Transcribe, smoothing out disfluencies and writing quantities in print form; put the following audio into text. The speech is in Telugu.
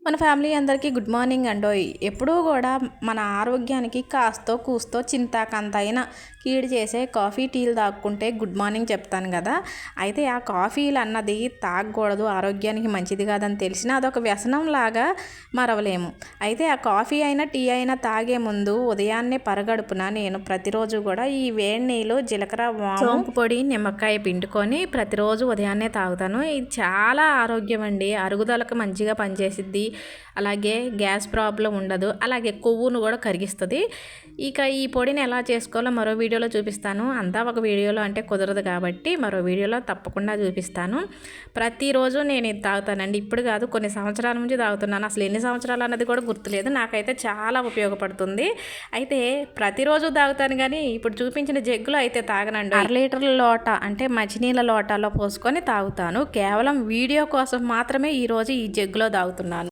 మన ఫ్యామిలీ అందరికీ గుడ్ మార్నింగ్ అండోయ్. ఎప్పుడూ కూడా మన ఆరోగ్యానికి కాస్తో కూస్తో చింతాకంతైనా కీడు చేసే కాఫీ టీలు తాక్కుంటే గుడ్ మార్నింగ్ చెప్తాను కదా. అయితే ఆ కాఫీలు అన్నది తాగకూడదు, ఆరోగ్యానికి మంచిది కాదని తెలిసినా అదొక వ్యసనం లాగా మరవలేము. అయితే ఆ కాఫీ అయినా టీ అయినా తాగే ముందు ఉదయాన్నే పరగడుపున నేను ప్రతిరోజు కూడా ఈ వేడి నీళ్ళు, జీలకర్ర, సోంపు పొడి, నిమ్మకాయ పిండుకొని ప్రతిరోజు ఉదయాన్నే తాగుతాను. ఇది చాలా ఆరోగ్యం అండి, అరుగుదలకు మంచిగా పనిచేసిద్ది, అలాగే గ్యాస్ ప్రాబ్లం ఉండదు, అలాగే కొవ్వును కూడా కరిగిస్తుంది. ఇక ఈ పొడిని ఎలా చేసుకోవాలో మరో వీడియోలో చూపిస్తాను. అంతా ఒక వీడియోలో అంటే కుదరదు కాబట్టి మరో వీడియోలో తప్పకుండా చూపిస్తాను. ప్రతిరోజు నేను ఇది తాగుతానండి. ఇప్పుడు కాదు, కొన్ని సంవత్సరాల నుంచి తాగుతున్నాను. అసలు ఎన్ని సంవత్సరాలు అన్నది కూడా గుర్తులేదు. నాకైతే చాలా ఉపయోగపడుతుంది. అయితే ప్రతిరోజు తాగుతాను, కానీ ఇప్పుడు చూపించిన జగ్గులో అయితే తాగనండి. 1/2 లీటర్ల లోట అంటే మంచినీళ్ళ లోటాలో పోసుకొని తాగుతాను. కేవలం వీడియో కోసం మాత్రమే ఈరోజు ఈ జగ్గులో తాగుతున్నాను.